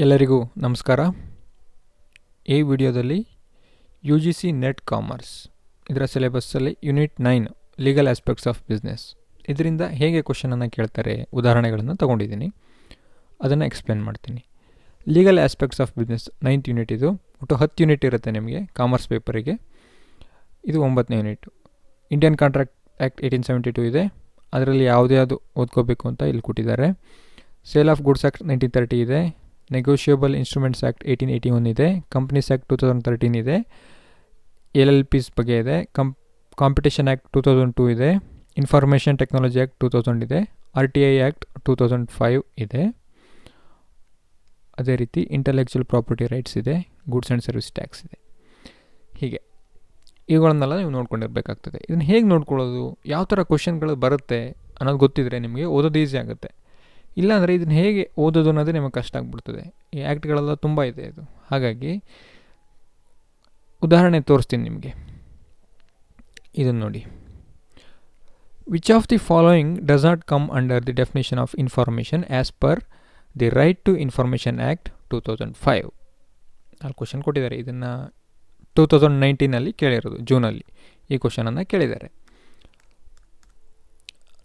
ಎಲ್ಲರಿಗೂ ನಮಸ್ಕಾರ. ಈ ವಿಡಿಯೋದಲ್ಲಿ UGC ನೆಟ್ ಕಾಮರ್ಸ್ ಇದರ ಸಿಲೆಬಸ್ಸಲ್ಲಿ unit 9 legal aspects of business ಇದರಿಂದ ಹೇಗೆ ಕ್ವಶನನ್ನು ಕೇಳ್ತಾರೆ ಉದಾಹರಣೆಗಳನ್ನು ತಗೊಂಡಿದ್ದೀನಿ, ಅದನ್ನು ಎಕ್ಸ್ಪ್ಲೇನ್ ಮಾಡ್ತೀನಿ. Legal aspects of business 9th unit. ಇದು ಒಟ್ಟು 10 ಯೂನಿಟ್ ಇರುತ್ತೆ ನಿಮಗೆ ಕಾಮರ್ಸ್ ಪೇಪರಿಗೆ. ಇದು 9ನೇ ಯೂನಿಟ್. ಇಂಡಿಯನ್ ಕಾಂಟ್ರಾಕ್ಟ್ ಆ್ಯಕ್ಟ್ 1872 ಇದೆ, ಅದರಲ್ಲಿ ಯಾವುದು ಓದ್ಕೋಬೇಕು ಅಂತ ಇಲ್ಲಿ ಕೊಟ್ಟಿದ್ದಾರೆ. ಸೇಲ್ ಆಫ್ ಗುಡ್ಸ್ ಆ್ಯಕ್ಟ್ 1930 ಇದೆ, ನೆಗೋಷಿಯಬಲ್ ಇನ್ಸ್ಟ್ರೂಮೆಂಟ್ಸ್ ಆ್ಯಕ್ಟ್ 1881 ಇದೆ, ಕಂಪ್ನೀಸ್ ಆ್ಯಕ್ಟ್ 2013 ಇದೆ, LLPs ಬಗ್ಗೆ ಇದೆ, ಕಾಂಪಿಟೇಷನ್ ಆ್ಯಕ್ಟ್ 2002 ಇದೆ, ಇನ್ಫಾರ್ಮೇಷನ್ ಟೆಕ್ನಾಲಜಿ ಆ್ಯಕ್ಟ್ 2000 ಇದೆ, RTI ಆ್ಯಕ್ಟ್ 2005 ಇದೆ. ಅದೇ ರೀತಿ ಇಂಟೆಲೆಕ್ಚುವಲ್ ಪ್ರಾಪರ್ಟಿ ರೈಟ್ಸ್ ಇದೆ, ಗೂಡ್ಸ್ ಆ್ಯಂಡ್ ಸರ್ವಿಸ್ ಟ್ಯಾಕ್ಸ್ ಇದೆ. ಹೀಗೆ ಇವುಗಳನ್ನೆಲ್ಲ ನೀವು ನೋಡ್ಕೊಂಡಿರ್ಬೇಕಾಗ್ತದೆ. ಇದನ್ನು ಹೇಗೆ ನೋಡ್ಕೊಳ್ಳೋದು, ಯಾವ ಥರ ಕ್ವಶನ್ಗಳು ಬರುತ್ತೆ ಅನ್ನೋದು ಗೊತ್ತಿದ್ರೆ ನಿಮಗೆ ಓದೋದು ಈಸಿ ಆಗುತ್ತೆ. ಇಲ್ಲಾಂದರೆ ಇದನ್ನು ಹೇಗೆ ಓದೋದು ಅನ್ನೋದೇ ನಿಮಗೆ ಕಷ್ಟ ಆಗಿಬಿಡ್ತದೆ. ಈ ಆ್ಯಕ್ಟ್ಗಳೆಲ್ಲ ತುಂಬ ಇದೆ ಇದು. ಹಾಗಾಗಿ ಉದಾಹರಣೆ ತೋರಿಸ್ತೀನಿ ನಿಮಗೆ. ಇದನ್ನು ನೋಡಿ. Which of the following does not come under the definition of information as per the right to information act 2005. ಅಲ್ಲಿ ಕ್ವಶನ್ ಕೊಟ್ಟಿದ್ದಾರೆ. ಇದನ್ನು 2019 ಕೇಳಿರೋದು, ಜೂನಲ್ಲಿ ಈ ಕ್ವಶನನ್ನು ಕೇಳಿದ್ದಾರೆ.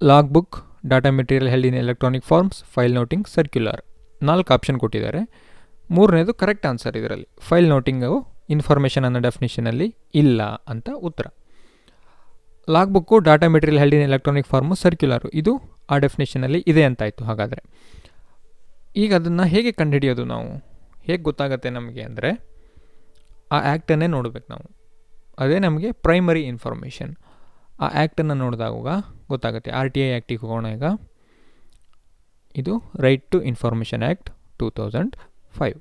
Log book, data material held in electronic forms, file noting, circular. 4 option ಕೊಟ್ಟಿದ್ದಾರೆ. 3ನೇದು correct answer. ಇದರಲ್ಲಿ file noting information ಅನ್ನೋ ಡೆಫಿನೇಷನಲ್ಲಿ ಇಲ್ಲ ಅಂತ ಉತ್ತರ. Log book, data material held in electronic form, circular ಇದು ಆ ಡೆಫಿನೇಷನಲ್ಲಿ ಇದೆ ಅಂತಾಯಿತು. ಹಾಗಾದರೆ ಈಗ ಅದನ್ನು ಹೇಗೆ ಕಂಡುಹಿಡಿಯೋದು, ನಾವು ಹೇಗೆ ಗೊತ್ತಾಗುತ್ತೆ ನಮಗೆ ಅಂದರೆ ಆ ಆ್ಯಕ್ಟನ್ನೇ ನೋಡಬೇಕು ನಾವು. ಅದೇ ನಮಗೆ ಪ್ರೈಮರಿ ಇನ್ಫಾರ್ಮೇಷನ್. ಆ ಆ್ಯಕ್ಟನ್ನು ನೋಡಿದಾಗ ಗೊತ್ತಾಗುತ್ತೆ. RTI ಆ್ಯಕ್ಟಿಗೆ ಹೋಗೋಣ. ಈಗ ಇದು ರೈಟ್ ಟು ಇನ್ಫಾರ್ಮೇಷನ್ ಆ್ಯಕ್ಟ್ 2005.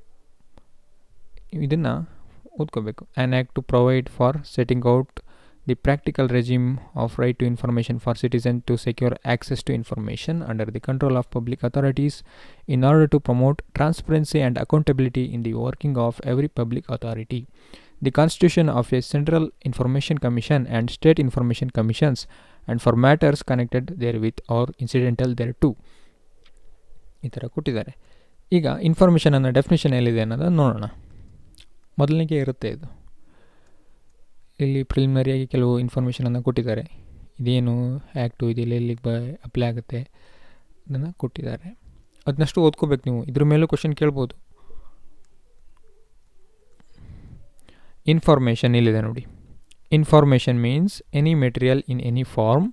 ಇದನ್ನು ಓದ್ಕೋಬೇಕು. An act to provide for setting out the practical regime of right to information for citizen to secure access to information under the control of public authorities in order to promote transparency and accountability in the working of every public authority. The Constitution of a Central Information Commission and State Information Commissions and for matters connected therewith or incidental thereto. ಈ ಥರ ಕೊಟ್ಟಿದ್ದಾರೆ. ಈಗ information ಅನ್ನೋ definition ಎಲ್ಲಿದೆ ಅನ್ನೋದನ್ನು ನೋಡೋಣ. ಮೊದಲನಿಗೆ ಇರುತ್ತೆ ಇದು. ಇಲ್ಲಿ ಪ್ರಿಲಿಮಿನರಿಯಾಗಿ ಕೆಲವು ಇನ್ಫಾರ್ಮೇಷನನ್ನು ಕೊಟ್ಟಿದ್ದಾರೆ. ಇದೇನು ಆ್ಯಕ್ಟು, ಇದೆಲ್ಲ ಎಲ್ಲಿಗೆ ಅಪ್ಲೈ ಆಗುತ್ತೆ ಅದನ್ನು ಕೊಟ್ಟಿದ್ದಾರೆ. ಅದನ್ನಷ್ಟು ಓದ್ಕೋಬೇಕು ನೀವು. ಇದ್ರ ಮೇಲೂ ಕ್ವಶನ್ ಕೇಳ್ಬೋದು. ಇನ್ಫಾರ್ಮೇಷನ್ ಇಲ್ಲಿದೆ ನೋಡಿ. Information means any material in any form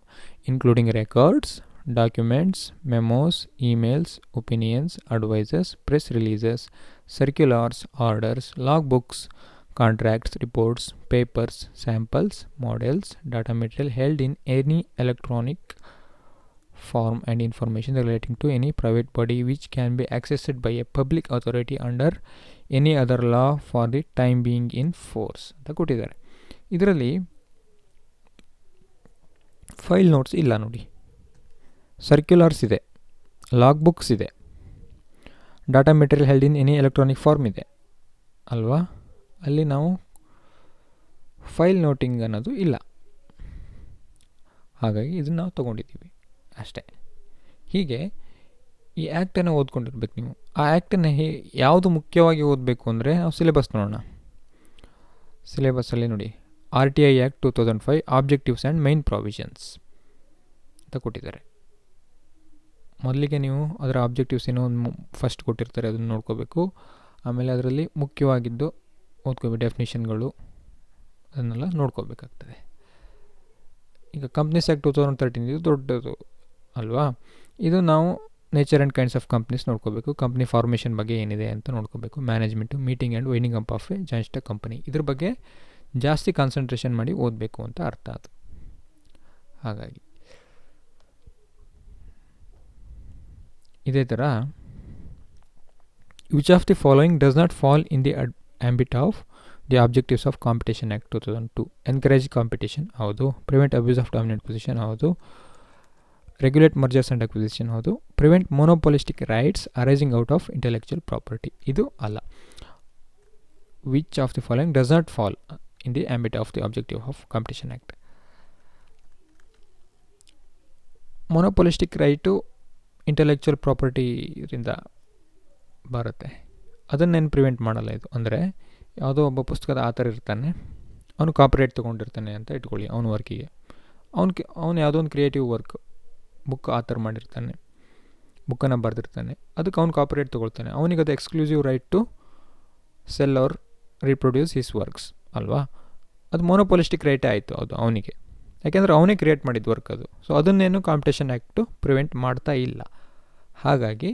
including records, documents, memos, emails, opinions, advices, press releases, circulars, orders, log books, contracts, reports, papers, samples, models, data material held in any electronic form and information relating to any private body which can be accessed by a public authority under any other law for the time being in force ಅಂತ ಕೊಟ್ಟಿದ್ದಾರೆ. ಇದರಲ್ಲಿ file notes ಇಲ್ಲ ನೋಡಿ, circulars ಇದೆ, log books ಇದೆ, data material held in any electronic form ಇದೆ ಅಲ್ವಾ. ಅಲ್ಲಿ ನಾವು ಫೈಲ್ ನೋಟಿಂಗ್ ಅನ್ನೋದು ಇಲ್ಲ. ಹಾಗಾಗಿ ಇದನ್ನು ನಾವು ತೊಗೊಂಡಿದ್ದೀವಿ ಅಷ್ಟೇ. ಹೀಗೆ ಈ ಆ್ಯಕ್ಟನ್ನು ಓದ್ಕೊಂಡಿರ್ಬೇಕು ನೀವು. ಆ ಆ್ಯಕ್ಟನ್ನು ಯಾವುದು ಮುಖ್ಯವಾಗಿ ಓದಬೇಕು ಅಂದರೆ ನಾವು ಸಿಲೆಬಸ್ ನೋಡೋಣ. ಸಿಲೆಬಸ್ಸಲ್ಲಿ ನೋಡಿ, RTI act 2005 objectives and main provisions ಅಂತ ಕೊಟ್ಟಿದ್ದಾರೆ. ಮೊದಲಿಗೆ ನೀವು ಅದರ ಆಬ್ಜೆಕ್ಟಿವ್ಸ್ ಏನೋ ಒಂದು ಫಸ್ಟ್ ಕೊಟ್ಟಿರ್ತಾರೆ, ಅದನ್ನು ನೋಡ್ಕೋಬೇಕು. ಆಮೇಲೆ ಅದರಲ್ಲಿ ಮುಖ್ಯವಾಗಿದ್ದು ಓದ್ಕೋಬೇಕು. ಡೆಫಿನೇಷನ್ಗಳು ಅದನ್ನೆಲ್ಲ ನೋಡ್ಕೋಬೇಕಾಗ್ತದೆ. ಈಗ ಕಂಪ್ನೀಸ್ ಆ್ಯಕ್ಟ್ 2013 ಇದು ದೊಡ್ಡದು ಅಲ್ವಾ. ಇದು ನಾವು nature and kinds of companies ನೋಡ್ಕೋಬೇಕು. ಕಂಪ್ನಿ ಫಾರ್ಮೇಷನ್ ಬಗ್ಗೆ ಏನಿದೆ ಅಂತ ನೋಡ್ಕೋಬೇಕು. Management, meeting and winding up of A joint stock company, ಇದ್ರ ಬಗ್ಗೆ ಜಾಸ್ತಿ ಕಾನ್ಸಂಟ್ರೇಷನ್ ಮಾಡಿ ಓದಬೇಕು ಅಂತ ಅರ್ಥ ಅದು. ಹಾಗಾಗಿ ಇದೇ ಥರ which of the following does not fall in the ambit of the objectives of competition act 2002. Encourage competition ಹೌದು, prevent abuse of dominant position ಹೌದು, ರೆಗ್ಯುಲೇಟ್ ಮರ್ಜರ್ಸ್ ಆ್ಯಂಡ್ ಅಕ್ವಿಸಿಷನ್ ಹೌದು, prevent monopolistic rights arising out of intellectual property ಇದು ಅಲ್ಲ. Which of the following does not fall in the ambit of the objective of competition act. Monopolistic right intellectual ಪ್ರಾಪರ್ಟಿಯಿಂದ ಬರುತ್ತೆ. ಅದನ್ನೇನು prevent ಮಾಡಲ್ಲ ಇದು. ಅಂದರೆ ಯಾವುದೋ ಒಬ್ಬ ಪುಸ್ತಕದ ಆಥರ್ ಇರ್ತಾನೆ, ಅವನು ಕಾಪಿರೈಟ್ ತೊಗೊಂಡಿರ್ತಾನೆ ಅಂತ ಇಟ್ಕೊಳ್ಳಿ ಅವನ ವರ್ಕಿಗೆ. ಅವನು ಯಾವುದೋ ಒಂದು ಕ್ರಿಯೇಟಿವ್ ವರ್ಕ್ ಬುಕ್ ಆಥರ್ ಮಾಡಿರ್ತಾನೆ, ಬುಕ್ಕನ್ನು ಬರೆದಿರ್ತಾನೆ, ಅದಕ್ಕೆ ಅವ್ನು ಕಾಪಿರೈಟ್ ತೊಗೊಳ್ತಾನೆ. ಅವನಿಗೆ ಅದು exclusive right to sell or reproduce his works ಅಲ್ವಾ. ಅದು ಮೊನೋಪೊಲಿಸ್ಟಿಕ್ ರೈಟೇ ಆಯಿತು ಅದು ಅವನಿಗೆ, ಯಾಕೆಂದರೆ ಅವನೇ ಕ್ರಿಯೇಟ್ ಮಾಡಿದ್ದು ವರ್ಕ್ ಅದು. ಸೊ ಅದನ್ನೇನು ಕಾಂಪಿಟೇಷನ್ ಆ್ಯಕ್ಟು ಪ್ರಿವೆಂಟ್ ಮಾಡ್ತಾ ಇಲ್ಲ. ಹಾಗಾಗಿ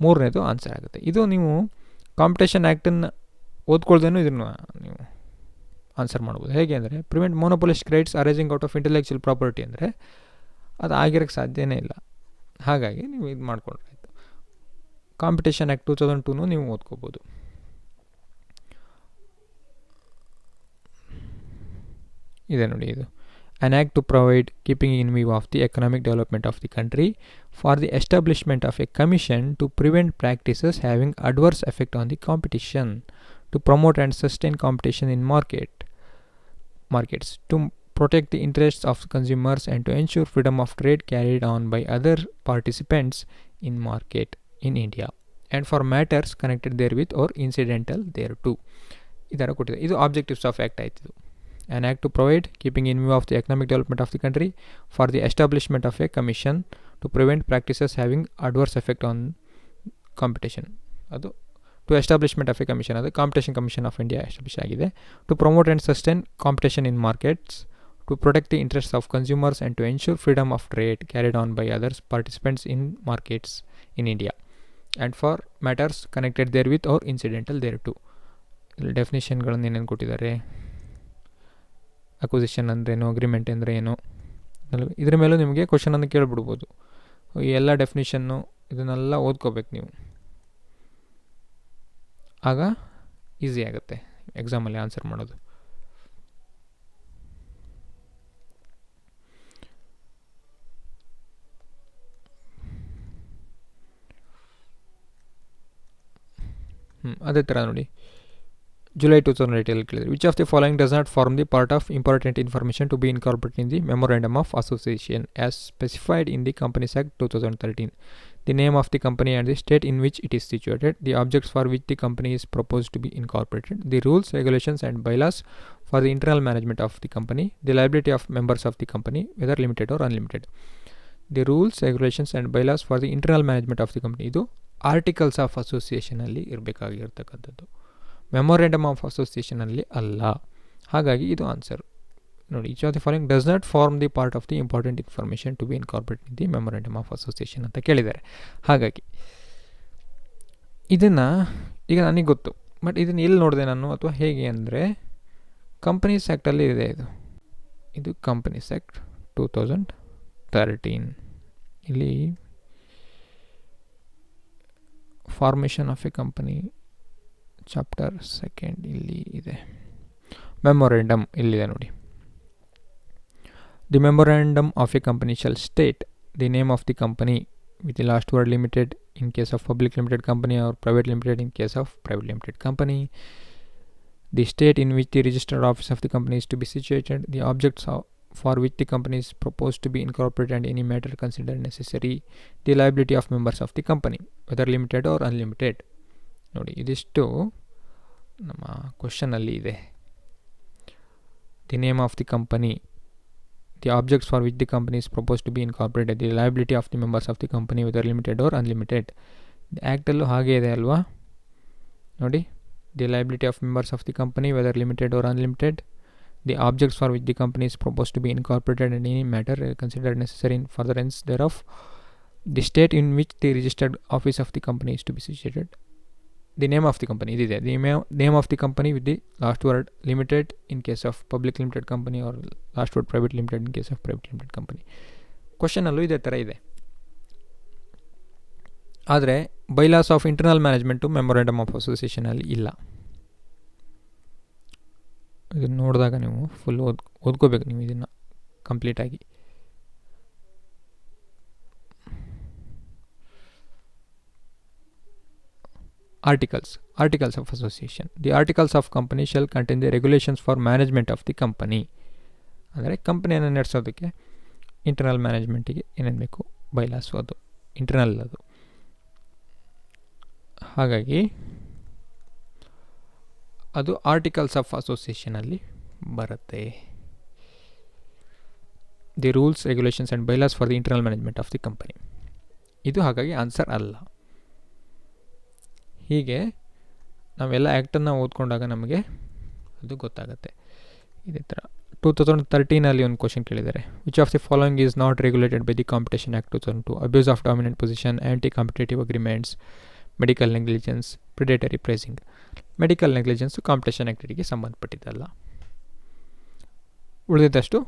ಮೂರನೇದು ಆನ್ಸರ್ ಆಗುತ್ತೆ. ಇದು ನೀವು ಕಾಂಪಿಟೇಷನ್ ಆ್ಯಕ್ಟನ್ನು ಓದ್ಕೊಳ್ದೇನೂ ಇದನ್ನು ನೀವು ಆನ್ಸರ್ ಮಾಡ್ಬೋದು. ಹೇಗೆ ಅಂದರೆ prevent monopolistic rights arising out of intellectual property ಅಂದರೆ ಅದು ಆಗಿರೋಕ್ಕೆ ಸಾಧ್ಯನೇ ಇಲ್ಲ. ಹಾಗಾಗಿ ನೀವು ಇದು ಮಾಡ್ಕೊಂಡ್ರೆ ಆಯಿತು. ಕಾಂಪಿಟೇಷನ್ ಆ್ಯಕ್ಟ್ 2002 ನೀವು ಓದ್ಕೋಬೋದು. ಇದೆ ನೋಡಿ, ಇದು an act to provide, keeping in view of the economic development of the country, for the establishment of a commission to prevent practices having adverse effect on the competition, to promote and sustain competition in markets, to protect the interests of consumers and to ensure freedom of trade carried on by other participants in market in India, and for matters connected therewith or incidental thereto. ಈ ಥರ ಕೊಟ್ಟಿದೆ. ಇದು objectives of act ಆಯ್ತು. An act to provide, keeping in view of the economic development of the country, for the establishment of a commission to prevent practices having adverse effect on competition. ಅದು to establishment of a commission, ಅದು competition commission of India establish ಆಗಿದೆ. To promote and sustain competition in markets, to protect the interest of consumers and to ensure freedom of trade carried on by others participants in markets in India, and for matters connected there with or incidental there to. ಇಲ್ಲಿ ಡೆಫಿನೇಷನ್ಗಳನ್ನು ಏನೇನು ಕೊಟ್ಟಿದ್ದಾರೆ, acquisition ಅಂದ್ರೇನು, agreement ಅಂದರೆ ಏನು, ಇದ್ರ ಮೇಲೂ ನಿಮಗೆ ಕ್ವಶನನ್ನು ಕೇಳಿಬಿಡ್ಬೋದು. ಈ ಎಲ್ಲ ಡೆಫಿನೇಷನ್ನು ಇದನ್ನೆಲ್ಲ ಓದ್ಕೋಬೇಕು ನೀವು, ಆಗ ಈಸಿ ಆಗುತ್ತೆ ಎಕ್ಸಾಮಲ್ಲಿ ಆನ್ಸರ್ ಮಾಡೋದು. ಅದೇ ಥರ ನೋಡಿ, July 2008 ಕೇಳಿದ್ರು, which of the following does not form the part of important information to be incorporated in the memorandum of association as specified in the companies act 2013. The name of the company and the state in which it is situated, the objects for which the company is propose to be incorporated, the rules, regulations and bylaws for the internal management of the company, the liability of members of the company whether limited or unlimited. The rules, regulations and bylaws for the internal management of the company, ಇದು articles of ಅಸೋಸಿಯೇಷನಲ್ಲಿ ಇರಬೇಕಾಗಿರ್ತಕ್ಕಂಥದ್ದು, memorandum of ಅಸೋಸಿಯೇಷನಲ್ಲಿ ಅಲ್ಲ. ಹಾಗಾಗಿ ಇದು answer ನೋಡಿ. Each of the following does not form the part of the important information to be incorporated in the memorandum of association ಅಂತ ಕೇಳಿದ್ದಾರೆ. ಹಾಗಾಗಿ ಇದನ್ನು ಈಗ ನನಗೆ ಗೊತ್ತು, ಬಟ್ ಇದನ್ನು ಎಲ್ಲಿ ನೋಡಿದೆ ನಾನು ಅಥವಾ ಹೇಗೆ ಅಂದರೆ ಕಂಪನೀಸ್ ಆ್ಯಕ್ಟಲ್ಲಿ ಇದೆ. ಇದು ಕಂಪನೀಸ್ ಆ್ಯಕ್ಟ್ 2013. ಇಲ್ಲಿ formation of a company chapter 2 ಇಲ್ಲಿ ಇದೆ. ಮೆಮೊರಾಂಡಮ್ ಇಲ್ಲಿದೆ ನೋಡಿ. The memorandum of a company shall state the name of the company with the last word limited in case of public limited company or private limited in case of private limited company, the state in which the registered office of the company is to be situated, the objects for which the company is proposed to be incorporated and any matter considered necessary, the liability of members of the company whether limited or unlimited. ನೋಡಿ, ಇದಿಷ್ಟು ನಮ್ಮ ಕ್ವಶನಲ್ಲಿ ಇದೆ. The name of the company, the objects for which the company is propose to be incorporated, the liability of the members of the company whether limited or unlimited. ಆ್ಯಕ್ಟಲ್ಲೂ ಹಾಗೆ ಇದೆ ಅಲ್ವಾ ನೋಡಿ. The liability of members of the company whether limited or unlimited, the objects for which the company is propose to be incorporated and any matter considered necessary in furtherance thereof, the state in which the registered office of the company is to be situated, the name of the company ಇದಿದೆ, the name of the company with the last word limited in case of public limited company or last word private limited in case of private limited company. ಕ್ವಶನಲ್ಲೂ ಇದೇ ಥರ ಇದೆ. ಆದರೆ bylaws of internal management memorandum of ಅಸೋಸಿಯೇಷನಲ್ಲಿ ಇಲ್ಲ. ಇದನ್ನು ನೋಡಿದಾಗ ನೀವು ಫುಲ್ ಓದ್ಕೋಬೇಕು ನೀವು ಇದನ್ನು ಕಂಪ್ಲೀಟಾಗಿ. Articles of association. The articles of company shall contain the regulations for management of the company. ಅಂದರೆ ಕಂಪನಿಯನ್ನು ನಡೆಸೋದಕ್ಕೆ ಇಂಟರ್ನಲ್ ಮ್ಯಾನೇಜ್ಮೆಂಟಿಗೆ ಏನೇನು ಬೇಕು ಬೈಲಾಸು ಅದು ಇಂಟರ್ನಲ್ ಅದು. ಹಾಗಾಗಿ ಅದು ಆರ್ಟಿಕಲ್ಸ್ ಆಫ್ ಅಸೋಸಿಯೇಷನಲ್ಲಿ ಬರುತ್ತೆ. The rules, regulations and bylaws for the internal management of the company. ಇದು ಹಾಗಾಗಿ ಆನ್ಸರ್ ಅಲ್ಲ. ಹೀಗೆ ನಾವೆಲ್ಲ ಆ್ಯಕ್ಟನ್ನು ಓದ್ಕೊಂಡಾಗ ನಮಗೆ ಅದು ಗೊತ್ತಾಗುತ್ತೆ. ಇದೇ ಥರ 2013 ಒಂದು ಕ್ವಶನ್ ಕೇಳಿದ್ದಾರೆ. Which of the following is not regulated by the competition act 2002? Abuse of dominant position, anti competitive agreements, medical negligence, predatory pricing. Medical negligence competition ಆ್ಯಕ್ಟಿಗೆ ಸಂಬಂಧಪಟ್ಟಿದ್ದಲ್ಲ, ಉಳಿದಿದ್ದಷ್ಟು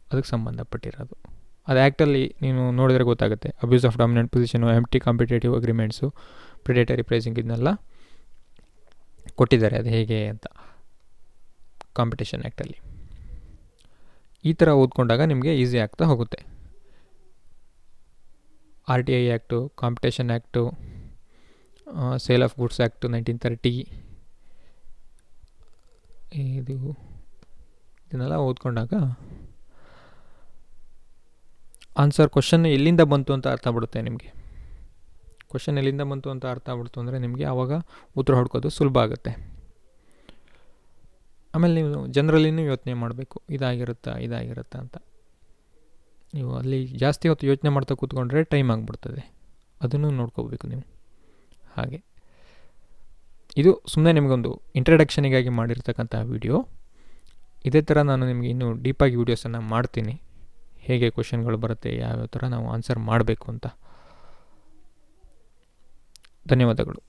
ಅದಕ್ಕೆ ಸಂಬಂಧಪಟ್ಟಿರೋದು. ಅದು ಆ್ಯಕ್ಟಲ್ಲಿ ನೀನು ನೋಡಿದರೆ ಗೊತ್ತಾಗುತ್ತೆ. Abuse of dominant position, anti competitive agreements, predatory pricing ಇದನ್ನೆಲ್ಲ ಕೊಟ್ಟಿದ್ದಾರೆ ಅದು ಹೇಗೆ ಅಂತ ಕಾಂಪಿಟೇಷನ್ ಆ್ಯಕ್ಟಲ್ಲಿ. ಈ ಥರ ಓದ್ಕೊಂಡಾಗ ನಿಮಗೆ ಈಸಿ ಆಗ್ತಾ ಹೋಗುತ್ತೆ. RTI act, competition act, sale of goods act 1930, ಇದನ್ನೆಲ್ಲ ಓದ್ಕೊಂಡಾಗ ಆನ್ಸರ್ ಕ್ವಶನ್ ಎಲ್ಲಿಂದ ಬಂತು ಅಂತ ಅರ್ಥ ಬಿಡುತ್ತೆ ನಿಮಗೆ. ಕ್ವಶನ್ ಎಲ್ಲಿಂದ ಬಂತು ಅಂತ ಅರ್ಥ ಆಗ್ಬಿಡ್ತು ಅಂದರೆ ನಿಮಗೆ ಆವಾಗ ಉತ್ತರ ಹುಡ್ಕೋದು ಸುಲಭ ಆಗುತ್ತೆ. ಆಮೇಲೆ ನೀವು ಜನರಲ್ಲಿನೂ ಯೋಚನೆ ಮಾಡಬೇಕು, ಇದಾಗಿರುತ್ತಾ ಅಂತ. ನೀವು ಅಲ್ಲಿ ಜಾಸ್ತಿ ಹೊತ್ತು ಯೋಚನೆ ಮಾಡ್ತಾ ಕೂತ್ಕೊಂಡ್ರೆ ಟೈಮ್ ಆಗಿಬಿಡ್ತದೆ, ಅದನ್ನು ನೋಡ್ಕೋಬೇಕು ನೀವು. ಹಾಗೆ ಇದು ಸುಮ್ಮನೆ ನಿಮಗೊಂದು ಇಂಟ್ರಡಕ್ಷನಿಗಾಗಿ ಮಾಡಿರ್ತಕ್ಕಂಥ ವಿಡಿಯೋ. ಇದೇ ಥರ ನಾನು ನಿಮಗೆ ಇನ್ನೂ ಡೀಪಾಗಿ ವೀಡಿಯೋಸನ್ನು ಮಾಡ್ತೀನಿ, ಹೇಗೆ ಕ್ವಶನ್ಗಳು ಬರುತ್ತೆ, ಯಾವ್ಯಾವ ಥರ ನಾವು ಆನ್ಸರ್ ಮಾಡಬೇಕು ಅಂತ. ಧನ್ಯವಾದಗಳು.